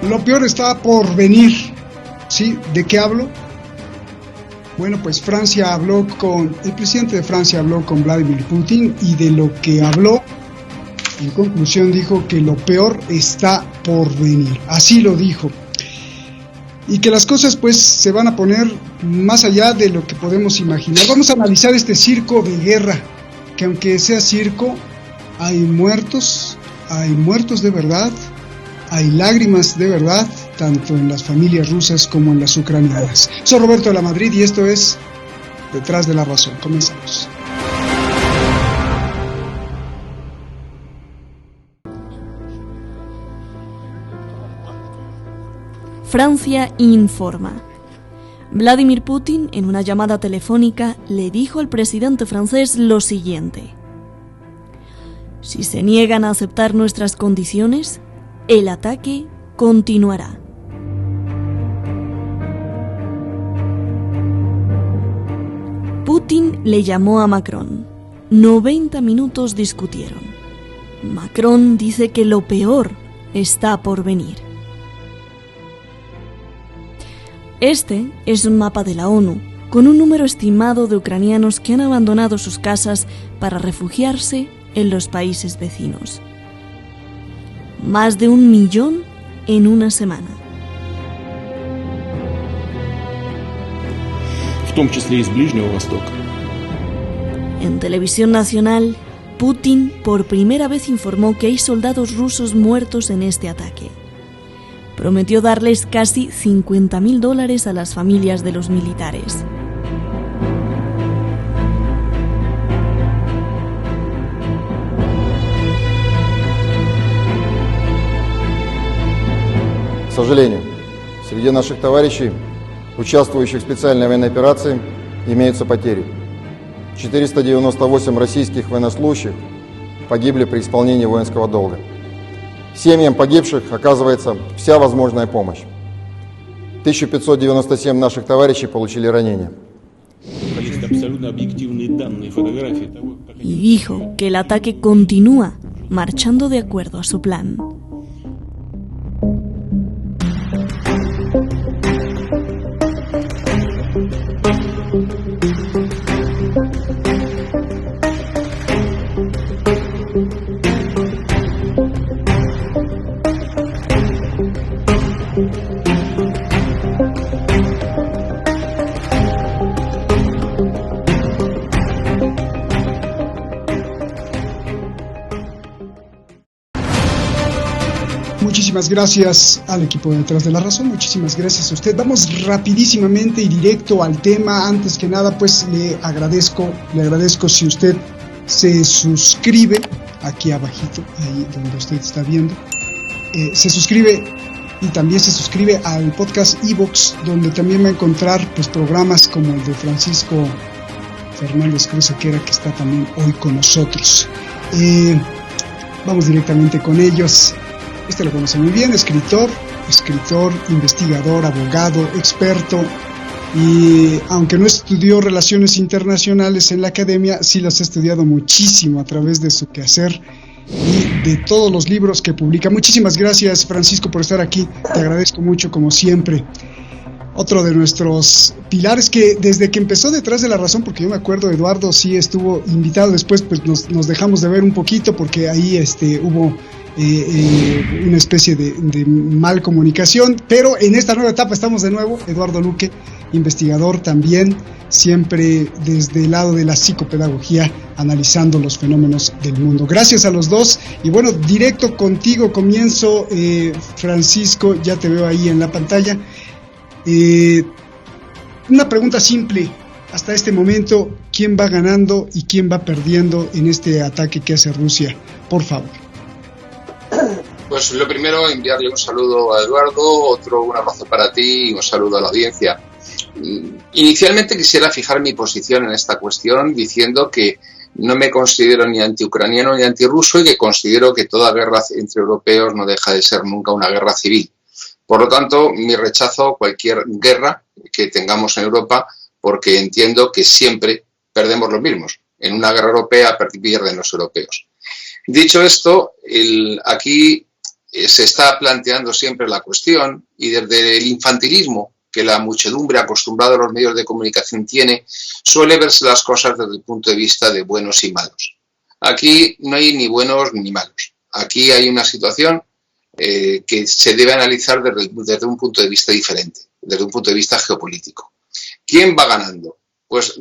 Lo peor está por venir. ¿Sí? ¿De qué hablo? Bueno, pues el presidente de Francia habló con Vladimir Putin y de lo que habló, en conclusión dijo que lo peor está por venir. Así lo dijo. Y que las cosas pues se van a poner más allá de lo que podemos imaginar. Vamos a analizar este circo de guerra, que aunque sea circo, hay muertos de verdad, hay lágrimas de verdad, tanto en las familias rusas como en las ucranianas. Soy Roberto de la Madrid y esto es Detrás de la Razón. Comenzamos. Francia informa. Vladimir Putin, en una llamada telefónica, le dijo al presidente francés lo siguiente: si se niegan a aceptar nuestras condiciones, el ataque continuará. Putin le llamó a Macron. 90 minutos discutieron. Macron dice que lo peor está por venir. Este es un mapa de la ONU, con un número estimado de ucranianos que han abandonado sus casas para refugiarse en los países vecinos. Más de 1 millón en una semana. En televisión nacional, Putin por primera vez informó que hay soldados rusos muertos en este ataque. Prometió darles casi $50.000 a las familias de los militares. К сожалению, среди наших товарищей, участвующих в специальной военной операции, имеются потери. 498 российских военнослужащих погибли при исполнении воинского долга. Семьям погибших оказывается вся возможная помощь. 1597 наших товарищей получили ранения. Y dijo que el ataque continúa, marchando de acuerdo a su plan. Muchísimas gracias al equipo de Detrás de la Razón, muchísimas gracias a usted. Vamos rapidísimamente y directo al tema. Antes que nada, pues le agradezco si usted se suscribe aquí abajito, ahí donde usted está viendo, se suscribe y también se suscribe al podcast iVoox, donde también va a encontrar pues programas como el de Francisco Fernández Cruz Sequera, que está también hoy con nosotros. Vamos directamente con ellos. Este lo conoce muy bien, escritor, investigador, abogado, experto, y aunque no estudió relaciones internacionales en la academia, sí las ha estudiado muchísimo a través de su quehacer y de todos los libros que publica. Muchísimas gracias, Francisco, por estar aquí, te agradezco mucho como siempre. Otro de nuestros pilares que desde que empezó Detrás de la Razón, porque yo me acuerdo, Eduardo sí estuvo invitado, después pues nos dejamos de ver un poquito porque ahí hubo una especie de mal comunicación, pero en esta nueva etapa estamos de nuevo. Eduardo Luque, investigador también, siempre desde el lado de la psicopedagogía, analizando los fenómenos del mundo. Gracias a los dos, y bueno, directo contigo comienzo, Francisco, ya te veo ahí en la pantalla. Una pregunta simple, hasta este momento, ¿quién va ganando y quién va perdiendo en este ataque que hace Rusia? Por favor. Pues lo primero, enviarle un saludo a Eduardo, un abrazo para ti y un saludo a la audiencia. Inicialmente quisiera fijar mi posición en esta cuestión diciendo que no me considero ni antiucraniano ni antirruso y que considero que toda guerra entre europeos no deja de ser nunca una guerra civil. Por lo tanto, mi rechazo a cualquier guerra que tengamos en Europa, porque entiendo que siempre perdemos los mismos. En una guerra europea pierden los europeos. Dicho esto, aquí se está planteando siempre la cuestión y desde el infantilismo que la muchedumbre acostumbrada a los medios de comunicación tiene, suele verse las cosas desde el punto de vista de buenos y malos. Aquí no hay ni buenos ni malos. Aquí hay una situación que se debe analizar desde un punto de vista diferente, desde un punto de vista geopolítico. ¿Quién va ganando? Pues,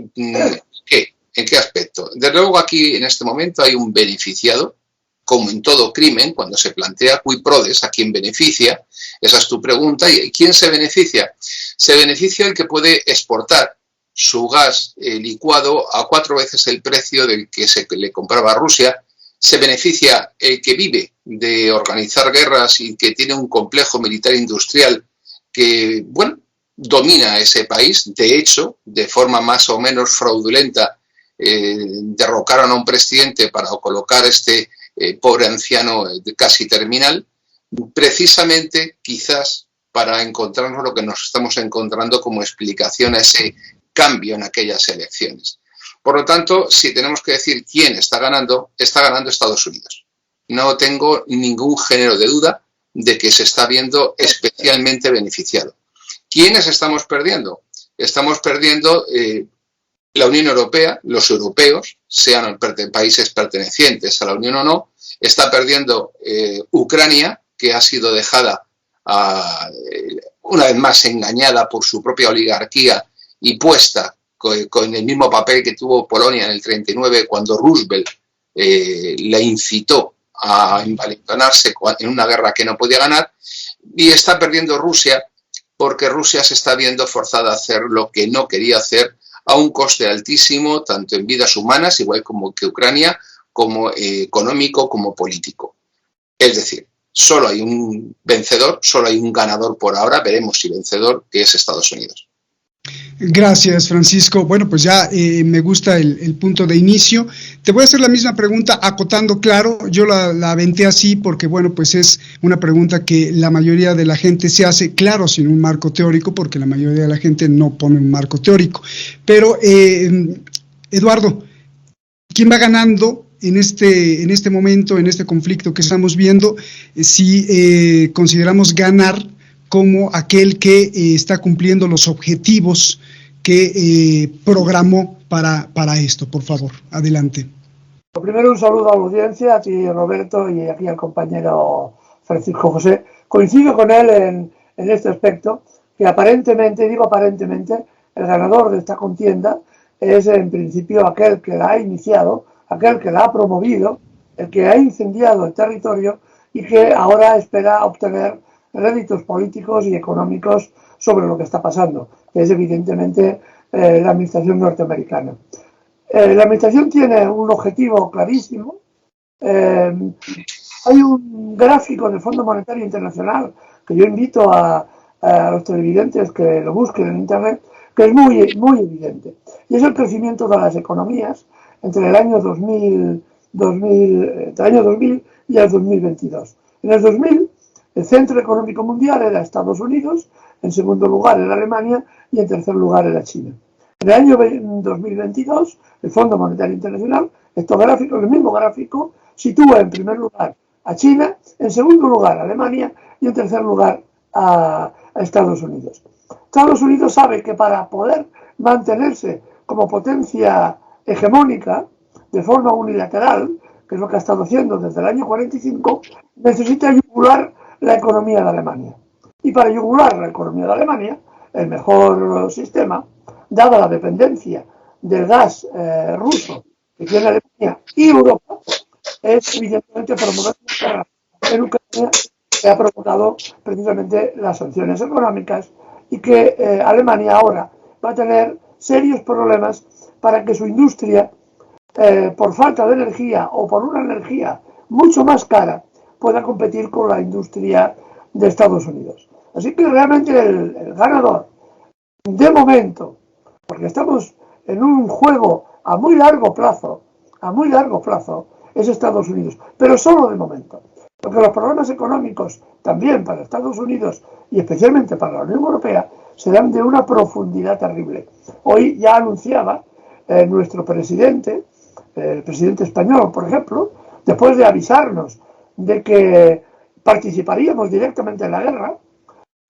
¿qué? ¿En qué aspecto? Desde luego aquí en este momento hay un beneficiado, como en todo crimen, cuando se plantea cui prodest, ¿a quién beneficia? Esa es tu pregunta. ¿Y quién se beneficia? Se beneficia el que puede exportar su gas licuado a 4 veces el precio del que se le compraba a Rusia. Se beneficia el que vive de organizar guerras y que tiene un complejo militar industrial que, bueno, domina ese país. De hecho, de forma más o menos fraudulenta, derrocaron a un presidente para colocar este pobre anciano casi terminal, precisamente quizás para encontrarnos lo que nos estamos encontrando como explicación a ese cambio en aquellas elecciones. Por lo tanto, si tenemos que decir quién está ganando Estados Unidos. No tengo ningún género de duda de que se está viendo especialmente beneficiado. ¿Quiénes estamos perdiendo? Estamos perdiendo la Unión Europea, los europeos, sean países pertenecientes a la Unión o no. Está perdiendo Ucrania, que ha sido dejada una vez más engañada por su propia oligarquía y puesta con el mismo papel que tuvo Polonia en el 39 cuando Roosevelt la incitó a envalentonarse en una guerra que no podía ganar. Y está perdiendo Rusia porque Rusia se está viendo forzada a hacer lo que no quería hacer a un coste altísimo, tanto en vidas humanas, igual como que Ucrania, como económico, como político. Es decir, solo hay un vencedor, solo hay un ganador por ahora, veremos si vencedor, que es Estados Unidos. Gracias, Francisco. Bueno, pues ya me gusta el punto de inicio. Te voy a hacer la misma pregunta, acotando, claro, yo la aventé así porque, bueno, pues es una pregunta que la mayoría de la gente se hace, claro, sin un marco teórico, porque la mayoría de la gente no pone un marco teórico. Pero, Eduardo, ¿quién va ganando en este momento, en este conflicto que estamos viendo, si consideramos ganar como aquel que está cumpliendo los objetivos que programó para esto? Por favor, adelante. Lo primero, un saludo a la audiencia, a ti, Roberto, y aquí al compañero Francisco José. Coincido con él en este aspecto, que aparentemente, digo aparentemente, el ganador de esta contienda es en principio aquel que la ha iniciado, aquel que la ha promovido, el que ha incendiado el territorio y que ahora espera obtener réditos políticos y económicos sobre lo que está pasando, que es evidentemente la administración norteamericana. La administración tiene un objetivo clarísimo. Hay un gráfico del Fondo Monetario Internacional que yo invito a los televidentes que lo busquen en Internet, que es muy, muy evidente. Y es el crecimiento de las economías entre el año 2000 y el 2022. En el 2000, el centro económico mundial era Estados Unidos, en segundo lugar era Alemania y en tercer lugar era China. En el año 2022, el Fondo Monetario Internacional, el mismo gráfico, sitúa en primer lugar a China, en segundo lugar a Alemania y en tercer lugar a Estados Unidos. Estados Unidos sabe que para poder mantenerse como potencia hegemónica de forma unilateral, que es lo que ha estado haciendo desde el año 45, necesita yugular la economía de Alemania. Y para yugular la economía de Alemania, el mejor sistema, dada la dependencia del gas ruso que tiene Alemania y Europa, es evidentemente promover una guerra en Ucrania que ha provocado precisamente las sanciones económicas y que Alemania ahora va a tener serios problemas para que su industria, por falta de energía o por una energía mucho más cara, pueda competir con la industria de Estados Unidos. Así que realmente el ganador, de momento, porque estamos en un juego a muy largo plazo, es Estados Unidos, pero solo de momento. Porque los problemas económicos también para Estados Unidos y especialmente para la Unión Europea serán de una profundidad terrible. Hoy ya anunciaba nuestro presidente, el presidente español, por ejemplo, después de avisarnos de que participaríamos directamente en la guerra.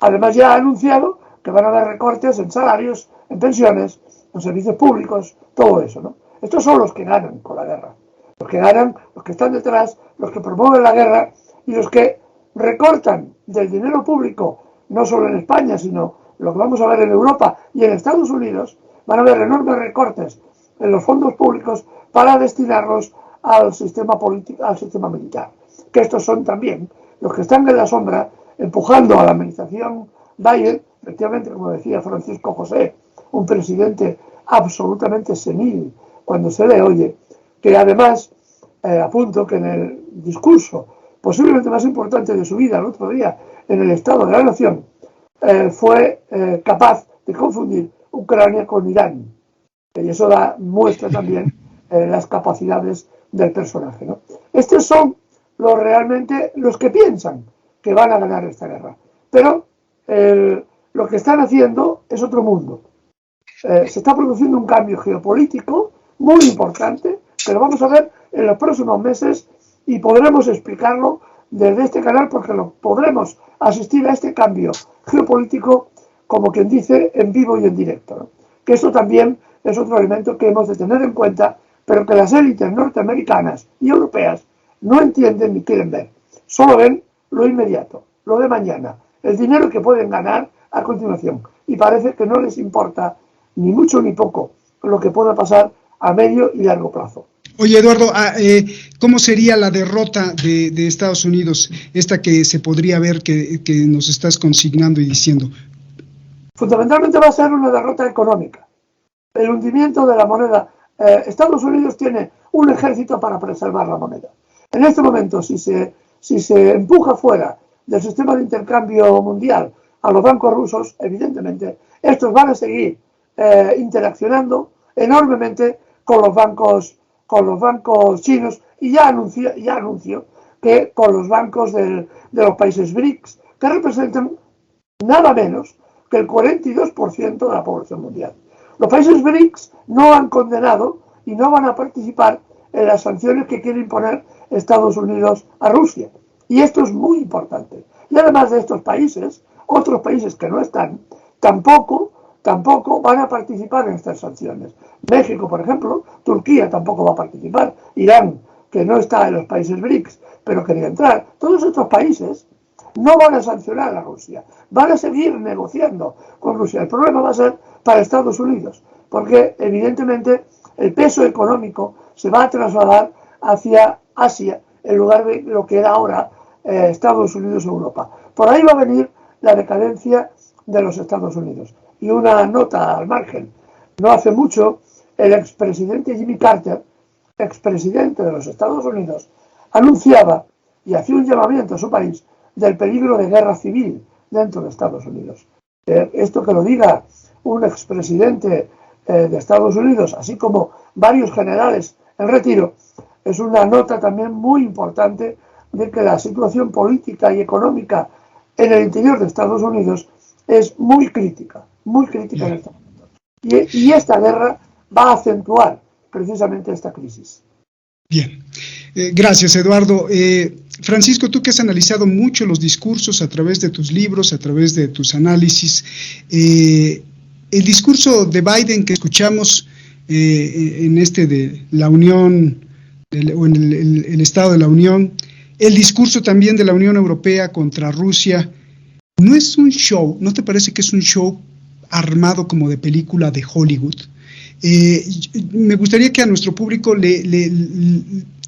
Además ya ha anunciado que van a haber recortes en salarios, en pensiones, en servicios públicos, todo eso, ¿no? Estos son los que ganan con la guerra. Los que ganan, los que están detrás, los que promueven la guerra y los que recortan del dinero público, no solo en España, sino lo que vamos a ver en Europa y en Estados Unidos, van a haber enormes recortes en los fondos públicos para destinarlos al sistema político, al sistema militar. Que estos son también los que están en la sombra empujando a la administración Biden, efectivamente, como decía Francisco José, un presidente absolutamente senil cuando se le oye, que además, apunto que en el discurso posiblemente más importante de su vida el otro día, en el Estado de la Nación, fue capaz de confundir Ucrania con Irán. Y eso muestra también las capacidades del personaje, ¿no? Estos son realmente los que piensan que van a ganar esta guerra. Pero lo que están haciendo es otro mundo. Se está produciendo un cambio geopolítico muy importante, que lo vamos a ver en los próximos meses y podremos explicarlo desde este canal porque podremos asistir a este cambio geopolítico, como quien dice, en vivo y en directo, ¿no? Que esto también es otro elemento que hemos de tener en cuenta, pero que las élites norteamericanas y europeas no entienden ni quieren ver. Solo ven lo inmediato, lo de mañana, el dinero que pueden ganar a continuación. Y parece que no les importa ni mucho ni poco lo que pueda pasar a medio y largo plazo. Oye, Eduardo, ¿cómo sería la derrota de Estados Unidos, esta que se podría ver que nos estás consignando y diciendo? Fundamentalmente va a ser una derrota económica. El hundimiento de la moneda. Estados Unidos tiene un ejército para preservar la moneda. En este momento, si se empuja fuera del sistema de intercambio mundial a los bancos rusos, evidentemente, estos van a seguir interaccionando enormemente con los bancos chinos y ya anunció que con los bancos de los países BRICS, que representan nada menos que el 42% de la población mundial. Los países BRICS no han condenado y no van a participar en las sanciones que quiere imponer Estados Unidos a Rusia. Y esto es muy importante. Y además de estos países, otros países que no están, tampoco van a participar en estas sanciones. México, por ejemplo, Turquía tampoco va a participar, Irán, que no está en los países BRICS, pero quería entrar. Todos estos países no van a sancionar a Rusia, van a seguir negociando con Rusia. El problema va a ser para Estados Unidos, porque evidentemente el peso económico se va a trasladar hacia Asia, en lugar de lo que era ahora Estados Unidos o Europa. Por ahí va a venir la decadencia de los Estados Unidos. Y una nota al margen. No hace mucho, el expresidente Jimmy Carter, expresidente de los Estados Unidos, anunciaba y hacía un llamamiento a su país del peligro de guerra civil dentro de Estados Unidos. Esto que lo diga un expresidente de Estados Unidos, así como varios generales en retiro, es una nota también muy importante de que la situación política y económica en el interior de Estados Unidos es muy crítica en este momento. Y esta guerra va a acentuar precisamente esta crisis. Bien, gracias, Eduardo. Francisco, tú que has analizado mucho los discursos a través de tus libros, a través de tus análisis, el discurso de Biden que escuchamos en de la Unión, o en el Estado de la Unión, el discurso también de la Unión Europea contra Rusia, ¿no es un show? ¿No te parece que es un show armado como de película de Hollywood? Me gustaría que a nuestro público le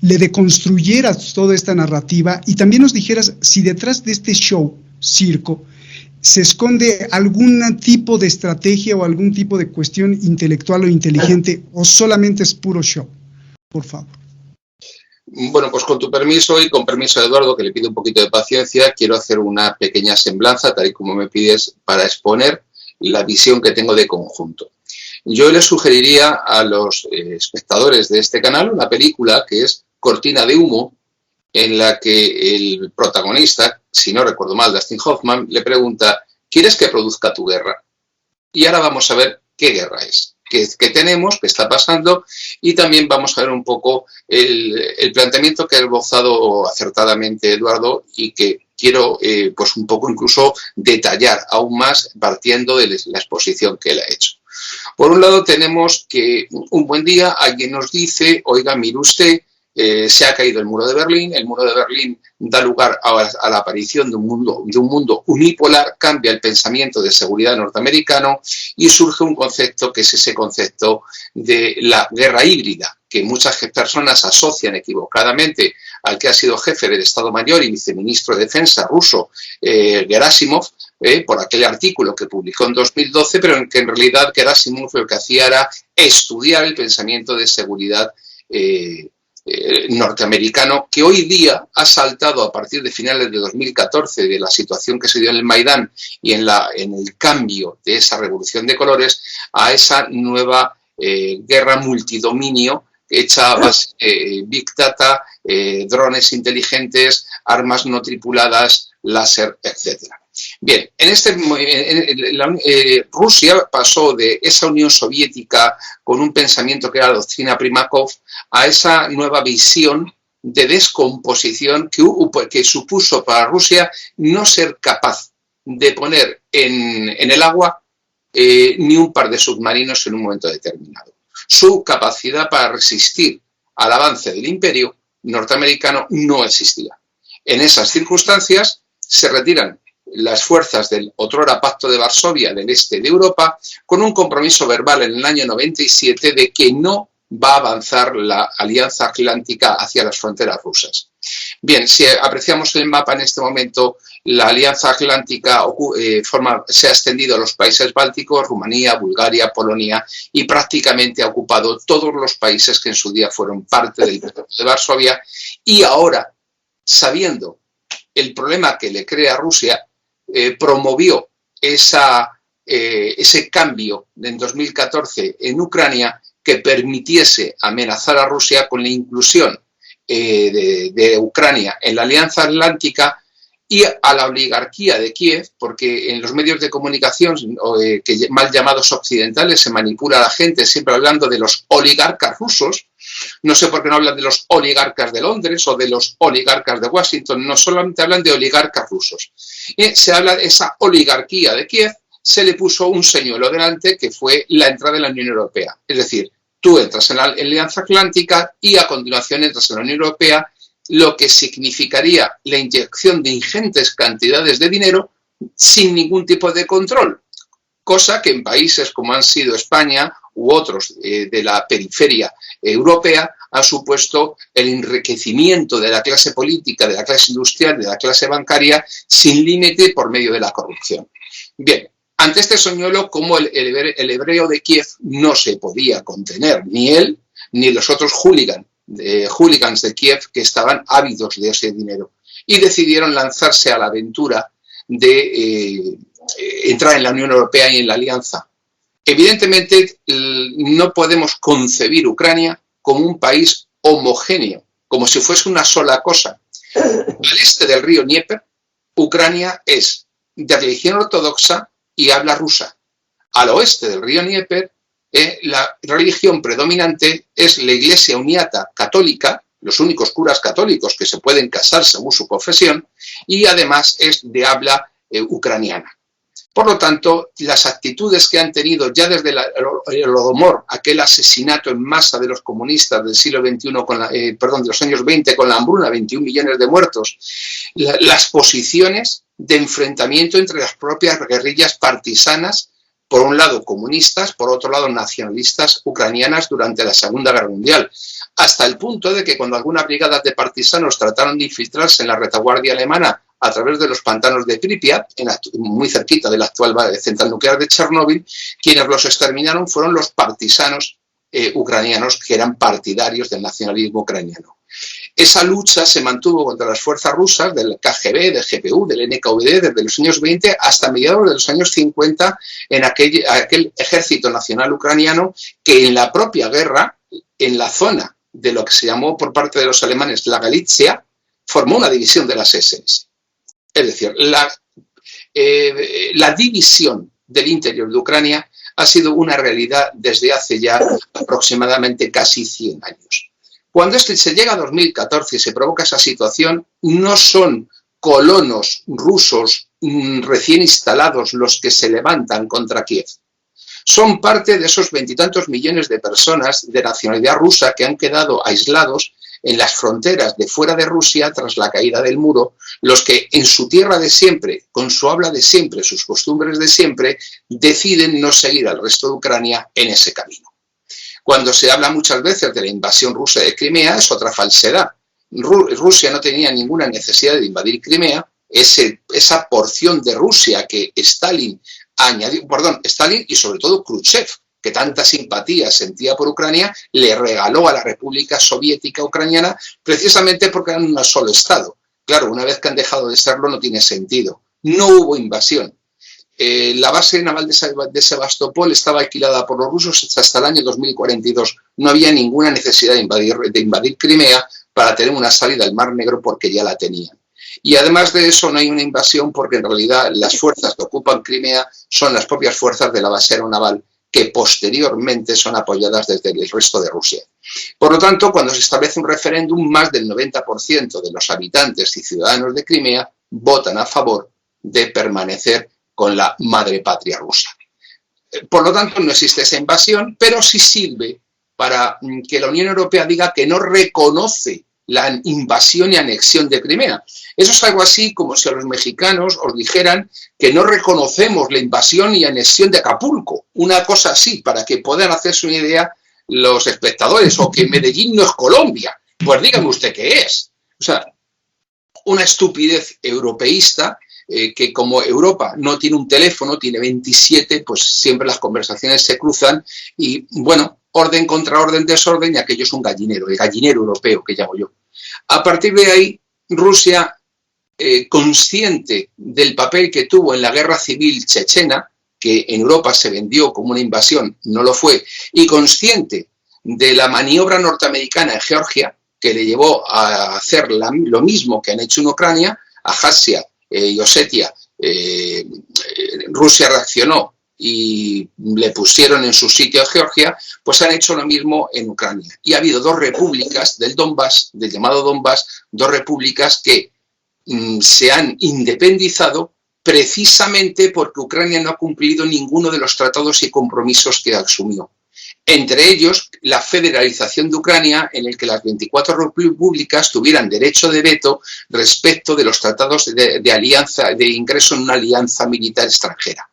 deconstruyeras toda esta narrativa y también nos dijeras si detrás de este show, circo, se esconde algún tipo de estrategia o algún tipo de cuestión intelectual o inteligente, o solamente es puro show. Por favor. Bueno, pues con tu permiso y con permiso de Eduardo, que le pido un poquito de paciencia, quiero hacer una pequeña semblanza, tal y como me pides, para exponer la visión que tengo de conjunto. Yo le sugeriría a los espectadores de este canal una película que es Cortina de humo, en la que el protagonista, si no recuerdo mal, Dustin Hoffman, le pregunta: ¿quieres que produzca tu guerra? Y ahora vamos a ver qué guerra es, qué tenemos, qué está pasando, y también vamos a ver un poco el planteamiento que ha esbozado acertadamente Eduardo y que quiero pues un poco incluso detallar aún más partiendo de la exposición que él ha hecho. Por un lado tenemos que un buen día alguien nos dice, oiga, mire usted, se ha caído el muro de Berlín da lugar a la aparición de un mundo unipolar, cambia el pensamiento de seguridad norteamericano y surge un concepto que es ese concepto de la guerra híbrida, que muchas personas asocian equivocadamente al que ha sido jefe del Estado Mayor y viceministro de Defensa ruso, Gerasimov, por aquel artículo que publicó en 2012, pero en que en realidad Gerasimov lo que hacía era estudiar el pensamiento de seguridad norteamericano, que hoy día ha saltado a partir de finales de 2014 de la situación que se dio en el Maidán y en el cambio de esa revolución de colores a esa nueva guerra multidominio hecha a base Big Data, drones inteligentes, armas no tripuladas, láser, etc. Bien, Rusia pasó de esa Unión Soviética con un pensamiento que era la doctrina Primakov a esa nueva visión de descomposición que supuso para Rusia no ser capaz de poner en el agua ni un par de submarinos en un momento determinado. Su capacidad para resistir al avance del imperio norteamericano no existía. En esas circunstancias se retiran las fuerzas del otrora Pacto de Varsovia del este de Europa con un compromiso verbal en el año 97 de que no va a avanzar la Alianza Atlántica hacia las fronteras rusas. Bien, si apreciamos el mapa en este momento, la Alianza Atlántica se ha extendido a los países bálticos, Rumanía, Bulgaria, Polonia y prácticamente ha ocupado todos los países que en su día fueron parte del Pacto de Varsovia y ahora, sabiendo el problema que le crea Rusia, promovió ese cambio en 2014 en Ucrania que permitiese amenazar a Rusia con la inclusión de Ucrania en la Alianza Atlántica y a la oligarquía de Kiev, porque en los medios de comunicación mal llamados occidentales se manipula a la gente siempre hablando de los oligarcas rusos. No sé por qué no hablan de los oligarcas de Londres o de los oligarcas de Washington, no solamente hablan de oligarcas rusos. Y se habla de esa oligarquía de Kiev, se le puso un señuelo delante que fue la entrada en la Unión Europea. Es decir, tú entras en la Alianza Atlántica y a continuación entras en la Unión Europea, lo que significaría la inyección de ingentes cantidades de dinero sin ningún tipo de control. Cosa que en países como han sido España u otros de la periferia europea ha supuesto el enriquecimiento de la clase política, de la clase industrial, de la clase bancaria sin límite por medio de la corrupción. Bien, ante este soñuelo, como el hebreo de Kiev no se podía contener, ni él ni los otros hooligans de Kiev que estaban ávidos de ese dinero y decidieron lanzarse a la aventura de entrar en la Unión Europea y en la Alianza. Evidentemente, no podemos concebir Ucrania como un país homogéneo, como si fuese una sola cosa. Al este del río Dnieper, Ucrania es de religión ortodoxa y habla rusa. Al oeste del río Dnieper, la religión predominante es la Iglesia Uniata católica, los únicos curas católicos que se pueden casar según su confesión, y además es de habla ucraniana. Por lo tanto, las actitudes que han tenido ya desde el Holodomor, aquel asesinato en masa de los comunistas del siglo XXI, de los años 20, con la hambruna, 21 millones de muertos, las posiciones de enfrentamiento entre las propias guerrillas partisanas, por un lado comunistas, por otro lado nacionalistas ucranianas durante la Segunda Guerra Mundial, hasta el punto de que cuando algunas brigadas de partisanos trataron de infiltrarse en la retaguardia alemana a través de los pantanos de Pripyat, muy cerquita de la actual central nuclear de Chernóbil, quienes los exterminaron fueron los partisanos ucranianos que eran partidarios del nacionalismo ucraniano. Esa lucha se mantuvo contra las fuerzas rusas del KGB, del GPU, del NKVD desde los años 20 hasta mediados de los años 50 en aquel ejército nacional ucraniano que en la propia guerra, en la zona de lo que se llamó por parte de los alemanes la Galitzia, formó una división de las SS. Es decir, la división del interior de Ucrania ha sido una realidad desde hace ya aproximadamente casi 100 años. Cuando se llega a 2014 y se provoca esa situación, no son colonos rusos recién instalados los que se levantan contra Kiev. Son parte de esos 20 y tantos millones de personas de nacionalidad rusa que han quedado aislados en las fronteras de fuera de Rusia tras la caída del muro, los que en su tierra de siempre, con su habla de siempre, sus costumbres de siempre, deciden no seguir al resto de Ucrania en ese camino. Cuando se habla muchas veces de la invasión rusa de Crimea, es otra falsedad. Rusia no tenía ninguna necesidad de invadir Crimea. Esa porción de Rusia que Stalin y sobre todo Khrushchev, que tanta simpatía sentía por Ucrania, le regaló a la República Soviética Ucraniana precisamente porque eran un solo Estado. Claro, una vez que han dejado de serlo no tiene sentido. No hubo invasión. La base naval de Sebastopol estaba alquilada por los rusos hasta el año 2042. No había ninguna necesidad de invadir Crimea para tener una salida al Mar Negro porque ya la tenían. Y además de eso no hay una invasión porque en realidad las fuerzas que ocupan Crimea son las propias fuerzas de la base aeronaval que posteriormente son apoyadas desde el resto de Rusia. Por lo tanto, cuando se establece un referéndum, más del 90% de los habitantes y ciudadanos de Crimea votan a favor de permanecer con la madre patria rusa. Por lo tanto, no existe esa invasión, pero sí sirve para que la Unión Europea diga que no reconoce la invasión y anexión de Crimea. Eso es algo así como si a los mexicanos os dijeran que no reconocemos la invasión y anexión de Acapulco. Una cosa así, para que puedan hacerse una idea los espectadores, o que Medellín no es Colombia. Pues dígame usted qué es. O sea, una estupidez europeísta que como Europa no tiene un teléfono, tiene 27, pues siempre las conversaciones se cruzan y, bueno, orden contra orden, desorden, y aquello es un gallinero, el gallinero europeo que llamo yo. A partir de ahí, Rusia, consciente del papel que tuvo en la guerra civil chechena, que en Europa se vendió como una invasión, no lo fue, y consciente de la maniobra norteamericana en Georgia, que le llevó a hacer lo mismo que han hecho en Ucrania, Abjasia y Osetia, Rusia reaccionó y le pusieron en su sitio a Georgia, pues han hecho lo mismo en Ucrania. Y ha habido dos repúblicas del Donbass, del llamado Donbass, dos repúblicas que se han independizado precisamente porque Ucrania no ha cumplido ninguno de los tratados y compromisos que asumió. Entre ellos, la federalización de Ucrania, en el que las 24 repúblicas tuvieran derecho de veto respecto de los tratados de alianza, de ingreso en una alianza militar extranjera.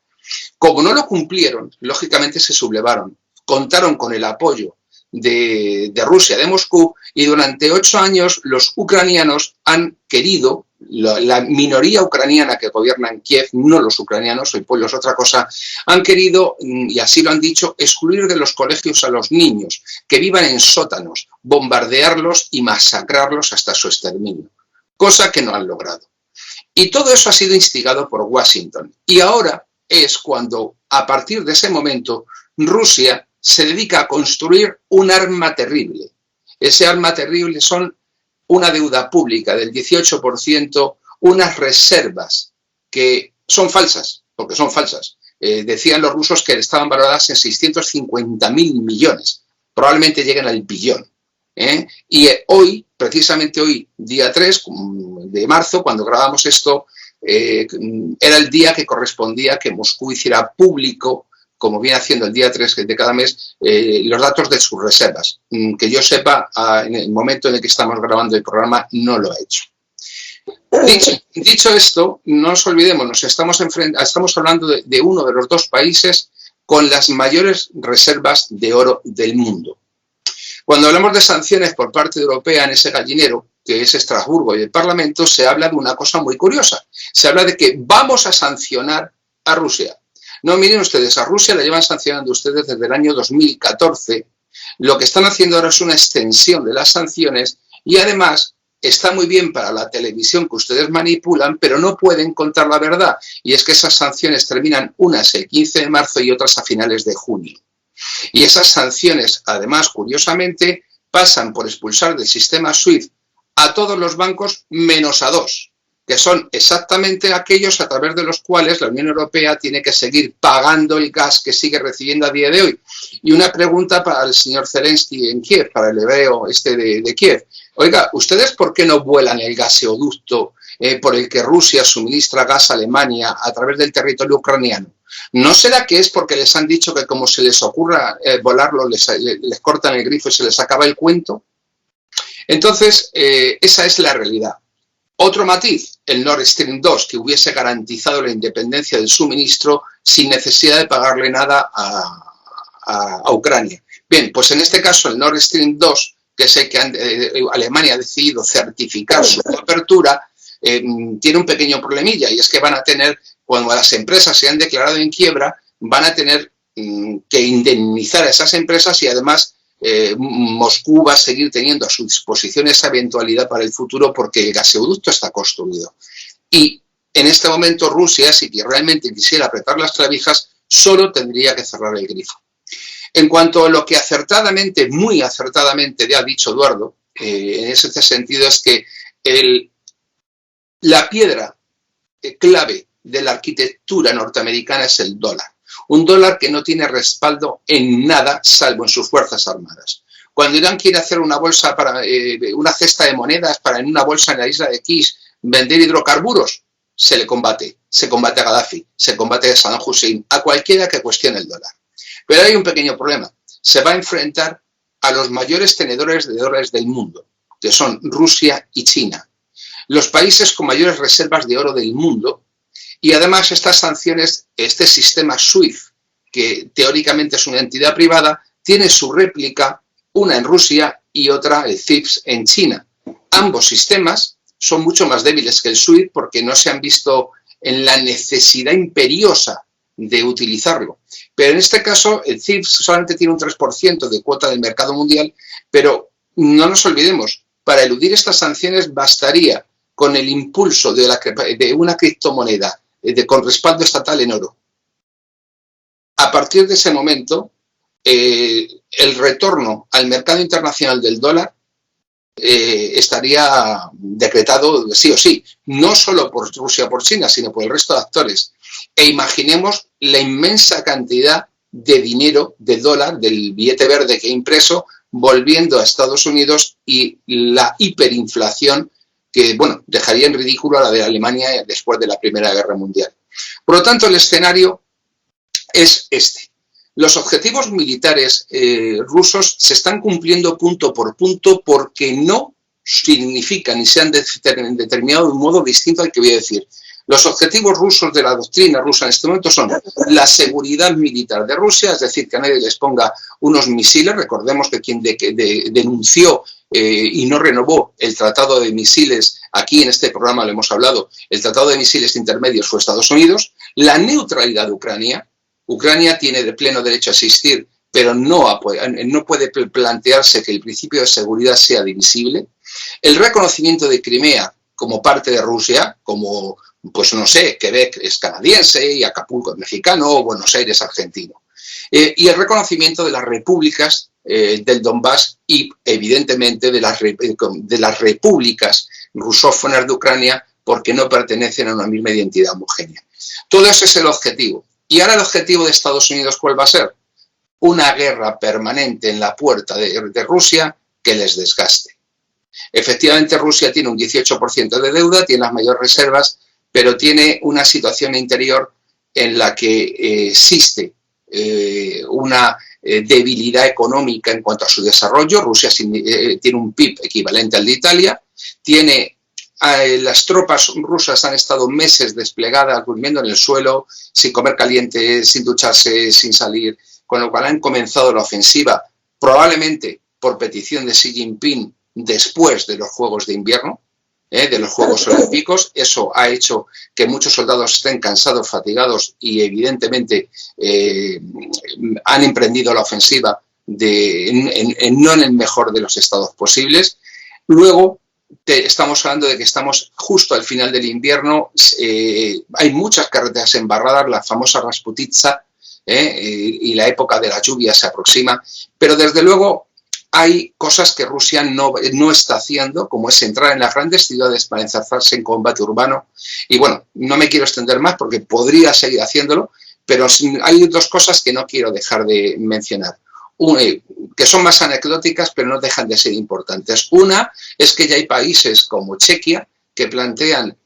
Como no lo cumplieron, lógicamente se sublevaron. Contaron con el apoyo de Rusia, de Moscú, y durante 8 años los ucranianos han querido, la minoría ucraniana que gobierna en Kiev, no los ucranianos, el pueblo es otra cosa, han querido, y así lo han dicho, excluir de los colegios a los niños, que vivan en sótanos, bombardearlos y masacrarlos hasta su exterminio, cosa que no han logrado. Y todo eso ha sido instigado por Washington. Y ahora es cuando, a partir de ese momento, Rusia se dedica a construir un arma terrible. Ese arma terrible son una deuda pública del 18%, unas reservas que son falsas, porque son falsas. Decían los rusos que estaban valoradas en 650.000 millones. Probablemente lleguen al billón. Y hoy, precisamente hoy, día 3 de marzo, cuando grabamos esto, era el día que correspondía que Moscú hiciera público, como viene haciendo el día 3 de cada mes, los datos de sus reservas. Que yo sepa, en el momento en el que estamos grabando el programa, no lo ha hecho. Dicho esto, no nos olvidemos, estamos hablando de uno de los dos países con las mayores reservas de oro del mundo. Cuando hablamos de sanciones por parte europea en ese gallinero, que es Estrasburgo y el Parlamento, se habla de una cosa muy curiosa. Se habla de que vamos a sancionar a Rusia. No, miren ustedes, a Rusia la llevan sancionando ustedes desde el año 2014. Lo que están haciendo ahora es una extensión de las sanciones y además está muy bien para la televisión que ustedes manipulan, pero no pueden contar la verdad. Y es que esas sanciones terminan unas el 15 de marzo y otras a finales de junio. Y esas sanciones, además, curiosamente, pasan por expulsar del sistema SWIFT a todos los bancos menos a 2, que son exactamente aquellos a través de los cuales la Unión Europea tiene que seguir pagando el gas que sigue recibiendo a día de hoy. Y una pregunta para el señor Zelensky en Kiev, para el hebreo de Kiev. Oiga, ¿ustedes por qué no vuelan el gaseoducto por el que Rusia suministra gas a Alemania a través del territorio ucraniano? ¿No será que es porque les han dicho que como se les ocurra volarlo, les cortan el grifo y se les acaba el cuento? Entonces, esa es la realidad. Otro matiz, el Nord Stream 2, que hubiese garantizado la independencia del suministro sin necesidad de pagarle nada a Ucrania. Bien, pues en este caso el Nord Stream 2, que es el que Alemania ha decidido certificar su apertura, tiene un pequeño problemilla, y es que van a tener, cuando las empresas se han declarado en quiebra, van a tener que indemnizar a esas empresas, y además Moscú va a seguir teniendo a su disposición esa eventualidad para el futuro, porque el gasoducto está construido. Y en este momento Rusia, si realmente quisiera apretar las clavijas, solo tendría que cerrar el grifo. En cuanto a lo que acertadamente, muy acertadamente ha dicho Eduardo, en ese sentido, es que la piedra clave de la arquitectura norteamericana es el dólar. Un dólar que no tiene respaldo en nada, salvo en sus fuerzas armadas. Cuando Irán quiere hacer una bolsa para una cesta de monedas para en una bolsa en la isla de Kish vender hidrocarburos, se le combate. Se combate a Gaddafi, se combate a Saddam Hussein, a cualquiera que cuestione el dólar. Pero hay un pequeño problema. Se va a enfrentar a los mayores tenedores de dólares del mundo, que son Rusia y China, los países con mayores reservas de oro del mundo. Y además estas sanciones, este sistema SWIFT, que teóricamente es una entidad privada, tiene su réplica, una en Rusia y otra, el CIPS, en China. Ambos sistemas son mucho más débiles que el SWIFT porque no se han visto en la necesidad imperiosa de utilizarlo. Pero en este caso el CIPS solamente tiene un 3% de cuota del mercado mundial, pero no nos olvidemos, para eludir estas sanciones bastaría con el impulso de una criptomoneda con respaldo estatal en oro. A partir de ese momento, el retorno al mercado internacional del dólar estaría decretado sí o sí, no solo por Rusia o por China, sino por el resto de actores. E imaginemos la inmensa cantidad de dinero, de dólar, del billete verde que ha impreso, volviendo a Estados Unidos, y la hiperinflación que, bueno, dejaría en ridículo a la de Alemania después de la Primera Guerra Mundial. Por lo tanto, el escenario es este. Los objetivos militares rusos se están cumpliendo punto por punto porque no significan ni se han determinado de un modo distinto al que voy a decir. Los objetivos rusos de la doctrina rusa en este momento son la seguridad militar de Rusia, es decir, que a nadie les ponga unos misiles. Recordemos que quien denunció y no renovó el tratado de misiles, aquí en este programa lo hemos hablado, el tratado de misiles intermedios fue Estados Unidos. La neutralidad de Ucrania. Ucrania tiene de pleno derecho a existir, pero no puede plantearse que el principio de seguridad sea divisible. El reconocimiento de Crimea como parte de Rusia, como, pues no sé, Quebec es canadiense y Acapulco es mexicano o Buenos Aires argentino. Y el reconocimiento de las repúblicas del Donbass y, evidentemente, de las repúblicas rusófonas de Ucrania, porque no pertenecen a una misma identidad homogénea. Todo ese es el objetivo. Y ahora el objetivo de Estados Unidos, ¿cuál va a ser? Una guerra permanente en la puerta de Rusia que les desgaste. Efectivamente, Rusia tiene un 18% de deuda, tiene las mayores reservas, pero tiene una situación interior en la que existe una debilidad económica en cuanto a su desarrollo. Rusia tiene un PIB equivalente al de Italia, las tropas rusas han estado meses desplegadas, durmiendo en el suelo, sin comer caliente, sin ducharse, sin salir, con lo cual han comenzado la ofensiva, probablemente por petición de Xi Jinping, después de los Juegos de Invierno, de los Juegos Olímpicos. Eso ha hecho que muchos soldados estén cansados, fatigados y evidentemente han emprendido la ofensiva no en el mejor de los estados posibles. Luego, estamos hablando de que estamos justo al final del invierno, hay muchas carreteras embarradas, la famosa Rasputitsa, y la época de la lluvia se aproxima, pero desde luego hay cosas que Rusia no está haciendo, como es entrar en las grandes ciudades para enzarzarse en combate urbano. Y bueno, no me quiero extender más porque podría seguir haciéndolo, pero hay dos cosas que no quiero dejar de mencionar, que son más anecdóticas, pero no dejan de ser importantes. Una es que ya hay países como Chequia que plantean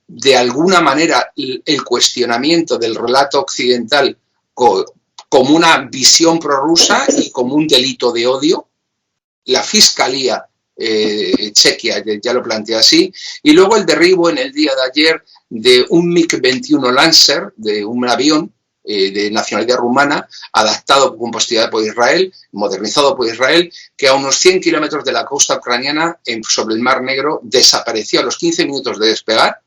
de alguna manera el cuestionamiento del relato occidental como una visión prorrusa y como un delito de odio. La Fiscalía chequia ya lo plantea así, y luego el derribo en el día de ayer de un MiG-21 Lancer, de un avión de nacionalidad rumana, adaptado con posterioridad por Israel, modernizado por Israel, que a unos 100 kilómetros de la costa ucraniana, sobre el Mar Negro, desapareció a los 15 minutos de despegar,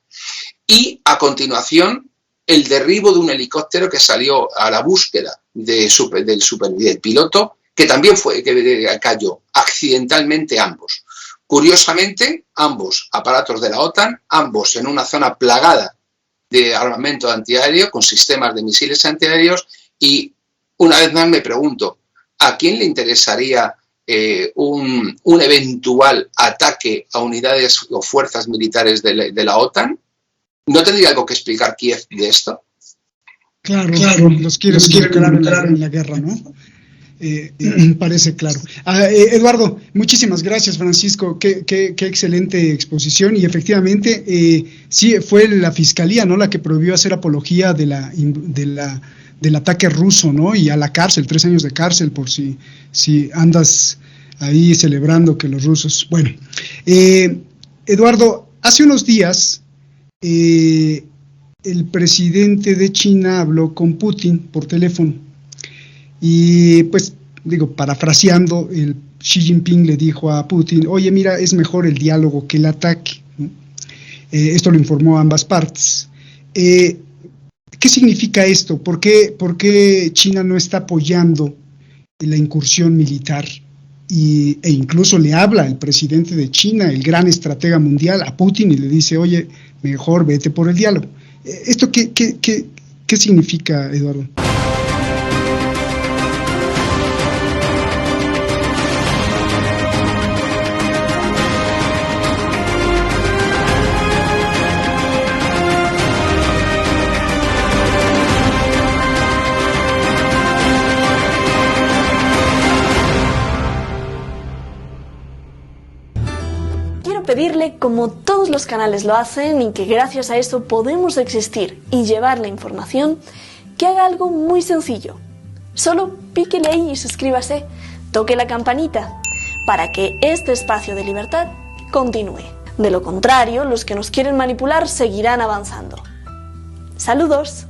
y a continuación el derribo de un helicóptero que salió a la búsqueda del piloto, que también que cayó accidentalmente ambos. Curiosamente, ambos aparatos de la OTAN, ambos en una zona plagada de armamento antiaéreo, con sistemas de misiles antiaéreos, y una vez más me pregunto, ¿a quién le interesaría un eventual ataque a unidades o fuerzas militares de la OTAN? ¿No tendría algo que explicar Kiev de esto? Claro, los quieren involucrar en la guerra, ¿no? Parece claro. Eduardo, muchísimas gracias, Francisco, qué excelente exposición, y efectivamente sí fue la Fiscalía, ¿no?, la que prohibió hacer apología del ataque ruso, ¿no?, y a la cárcel, 3 años de cárcel por si andas ahí celebrando que los rusos... Bueno, Eduardo, hace unos días el presidente de China habló con Putin por teléfono. Y pues, parafraseando, el Xi Jinping le dijo a Putin, oye, mira, es mejor el diálogo que el ataque, ¿no? Esto lo informó a ambas partes. ¿Qué significa esto? ¿Por qué China no está apoyando la incursión militar? E incluso le habla el presidente de China, el gran estratega mundial, a Putin, y le dice, oye, mejor vete por el diálogo. ¿Esto qué significa, Eduardo? Pedirle, como todos los canales lo hacen y que gracias a eso podemos existir y llevar la información, que haga algo muy sencillo. Solo píquele ahí y suscríbase, toque la campanita, para que este espacio de libertad continúe. De lo contrario, los que nos quieren manipular seguirán avanzando. ¡Saludos!